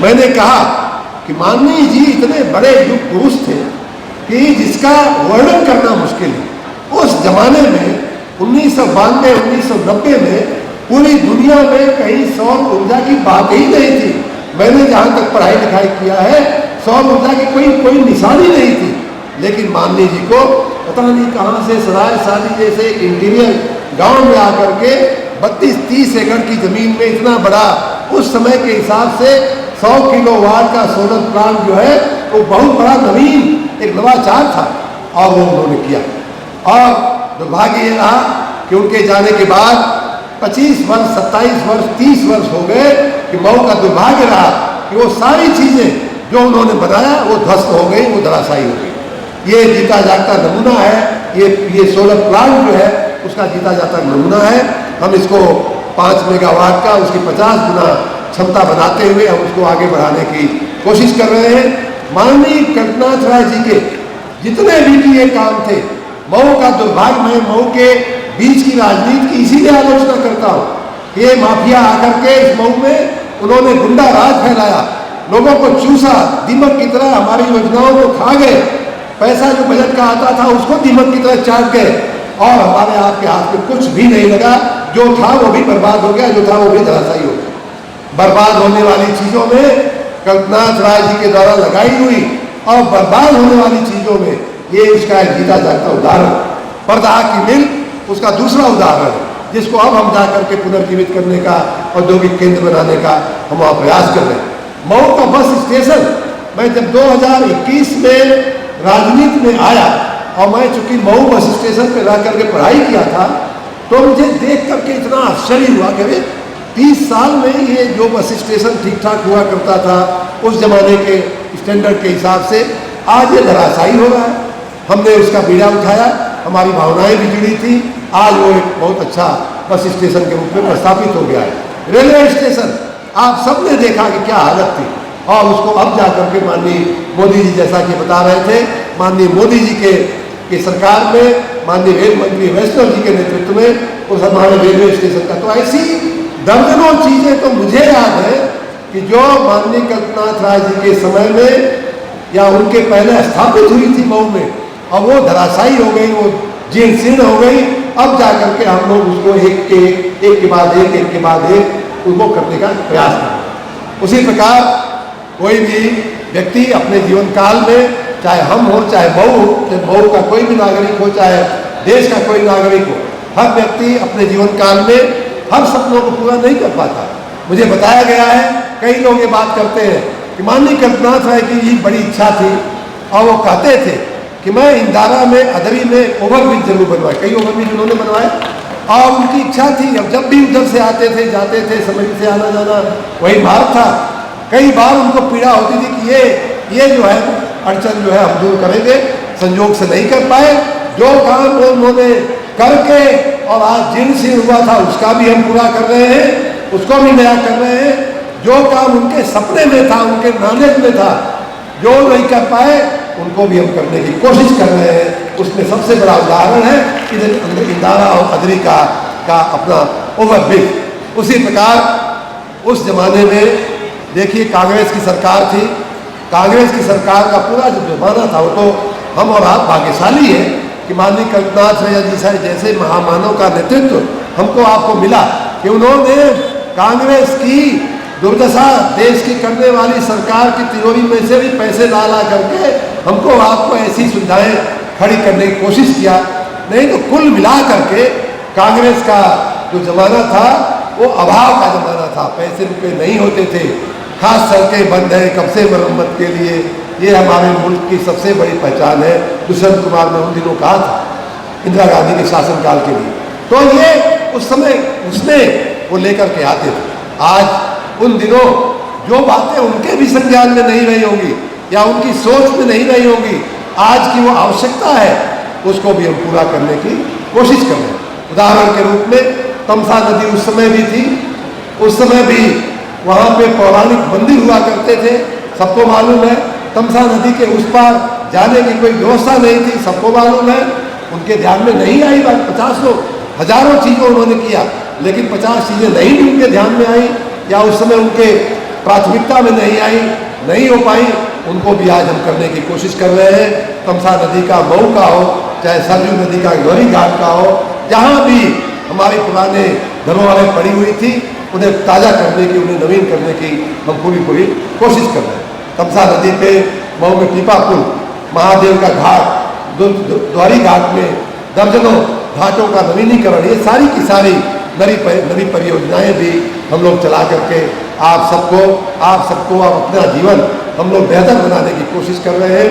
मैंने कहा कि माननीय जी इतने बड़े युग पुरुष थे कि जिसका वर्णन करना मुश्किल है। उस जमाने में 1992 1990 में पूरी दुनिया में कहीं सौर ऊर्जा की बात ही नहीं थी। मैंने जहाँ तक पढ़ाई लिखाई किया है सौर ऊर्जा की कोई निशानी नहीं थी। लेकिन माननीय जी को पता नहीं कहाँ से सराय शादी जैसे इंटीरियर गांव में आकर के 32-30 एकड़ की जमीन में इतना बड़ा उस समय के हिसाब से 100 किलोवाट का सोलर प्लांट जो है वो बहुत बड़ा नवीन एक नवाचार था और वो उन्होंने किया। और दुर्भाग्य ये रहा कि उनके जाने के बाद 25 वर्ष 27 वर्ष 30 वर्ष हो गए कि मऊ का दुर्भाग्य रहा कि वो सारी चीज़ें जो उन्होंने बनाया वो ध्वस्त हो गई, वो धराशायी हो गई। ये जीता जागता नमूना है, ये सोलर प्लांट जो है उसका जीता जाता नमूना है। हम इसको 5 मेगावाट का उसकी 50 गुना क्षमता बनाते हुए हम उसको आगे बढ़ाने की कोशिश कर रहे हैं। माननीय कल्पनाथ राय जी के जितने भी ये काम थे, मऊ का दुर्भाग्य, मैं मऊ के बीच की राजनीति की इसीलिए आलोचना करता हूँ कि ये माफिया आकर के इस मऊ में उन्होंने गुंडा राज फैलाया, लोगों को चूसा, दीमक की तरह हमारी योजनाओं को खा गए, पैसा जो बजट का आता था उसको दीमक की तरह चाट गए और हमारे आपके हाथ में कुछ भी नहीं लगा। जो था वो भी बर्बाद हो गया, जो था वो भी धराशायी हो गया। बर्बाद होने वाली चीज़ों में कल्पनाथ राय जी के द्वारा लगाई हुई और बर्बाद होने वाली चीज़ों में ये इसका एक जीता जागता उदाहरण, परदाह की मिल उसका दूसरा उदाहरण है, जिसको अब हम जा करके पुनर्जीवित करने का, औद्योगिक केंद्र बनाने का हम वहाँ प्रयास कर रहे हैं। मऊ का बस स्टेशन, मैं जब 2021 में राजनीति में आया और मैं चूंकि मऊ बस स्टेशन पे रह करके पढ़ाई किया था, तो मुझे देख करके इतना आश्चर्य हुआ कि 30 साल में ये जो बस स्टेशन ठीक ठाक हुआ करता था उस जमाने के स्टैंडर्ड के हिसाब से, आज ये धराशायी हो रहा है। हमने उसका बीड़ा उठाया, हमारी भावनाएं भी जुड़ी थी, आज वो एक बहुत अच्छा बस स्टेशन के रूप में प्रस्थापित हो गया है। रेलवे स्टेशन आप सबने देखा कि क्या हालत थी और उसको अब जा करके माननीय मोदी जी, जैसा कि बता रहे थे, माननीय मोदी जी के सरकार में माननीय रेल मंत्री वैष्णव जी के नेतृत्व में उस हमारे रेलवे स्टेशन का, तो ऐसी दर्जनों चीज़ें तो मुझे याद है कि जो माननीय कल्पनाथ राय जी के समय में या उनके पहले स्थापित हुई थी मऊ में, और वो धराशायी हो गई, वो जीर्ण शीर्ण हो गई। अब जा करके हम लोग उसको एक के बाद एक उनको करने का प्रयास करें। उसी प्रकार कोई भी व्यक्ति अपने जीवन काल में, चाहे हम हो चाहे मऊ का कोई भी नागरिक हो, चाहे देश का कोई नागरिक हो, हर व्यक्ति अपने जीवन काल में हर सपनों को पूरा नहीं कर पाता। मुझे बताया गया है, कई लोग ये बात करते हैं कि माननीय कल्पनाथ राय की ये बड़ी इच्छा थी और वो कहते थे कि मैं इंदारा में अदरी में ओवरब्रिज जरूर बनवाए, कई ओवरब्रिज उन्होंने बनवाए और उनकी इच्छा थी। अब जब भी उधर से आते थे जाते थे, समय से आना जाना वही मार्ग था। कई बार उनको पीड़ा होती थी कि ये जो है अड़चन जो है हम दूर करेंगे, संयोग से नहीं कर पाए। जो काम वो उन्होंने करके और आज जिनसे हुआ था उसका भी हम पूरा कर रहे हैं, उसको भी नया कर रहे हैं। जो काम उनके सपने में था, उनके नॉलेज में था, जो नहीं कर पाए उनको भी हम करने की कोशिश कर रहे हैं। उसमें सबसे बड़ा उदाहरण है इधर इंदारा और अदरी का अपना ओवरब्रिज। उसी प्रकार उस जमाने में देखिए कांग्रेस की सरकार थी, कांग्रेस की सरकार का पूरा जो जमाना था वो तो हम और आप भाग्यशाली है कि माननीय कल्पनाथ राय जी जैसे महामानव का नेतृत्व हमको आपको मिला कि उन्होंने कांग्रेस की दुर्दशा देश की करने वाली सरकार की तिजोरी में से भी पैसे ला करके हमको आपको ऐसी सुविधाएं खड़ी करने की कोशिश किया। नहीं तो कुल मिला करके कांग्रेस का जो जमाना था वो अभाव का जमाना था, पैसे रुपए नहीं होते थे। खास सड़कें बंद हैं कब से मरम्मत के लिए, ये हमारे मुल्क की सबसे बड़ी पहचान है। दुष्यंत कुमार ने उन दिनों कहा था इंदिरा गांधी के शासनकाल के लिए, तो ये उस समय उसने वो लेकर के आते थे। आज उन दिनों जो बातें उनके भी संज्ञान में नहीं रही होंगी या उनकी सोच में नहीं रही होंगी, आज की वो आवश्यकता है उसको भी हम पूरा करने की कोशिश कर रहे हैं। उदाहरण के रूप में तमसा नदी उस समय भी थी, उस समय भी वहाँ पे पौराणिक मंदिर हुआ करते थे, सबको मालूम है। तमसा नदी के उस पार जाने की कोई व्यवस्था नहीं थी, सबको मालूम है। उनके ध्यान में नहीं आई बात, 50 लोग हजारों चीज़ों उन्होंने किया, लेकिन 50 चीज़ें नहीं भी उनके ध्यान में आई या उस समय उनके प्राथमिकता में नहीं आई, नहीं हो पाई, उनको भी आज हम करने की कोशिश कर रहे हैं। तमसा नदी का मऊ का हो, चाहे सरयू नदी का गौरी घाट का हो, जहाँ भी हमारी पुराने धरोहरें पड़ी हुई थी उन्हें ताज़ा करने की, उन्हें नवीन करने की हम पूरी कोशिश कर रहे हैं। तमसा नदी पे मऊ में पीपा पुल, महादेव का घाट, द्वारी घाट में दर्जनों घाटों का नवीनीकरण, ये सारी की सारी नई परियोजनाएं भी हम लोग चला करके आप सबको आप अपना जीवन हम लोग बेहतर बनाने की कोशिश कर रहे हैं।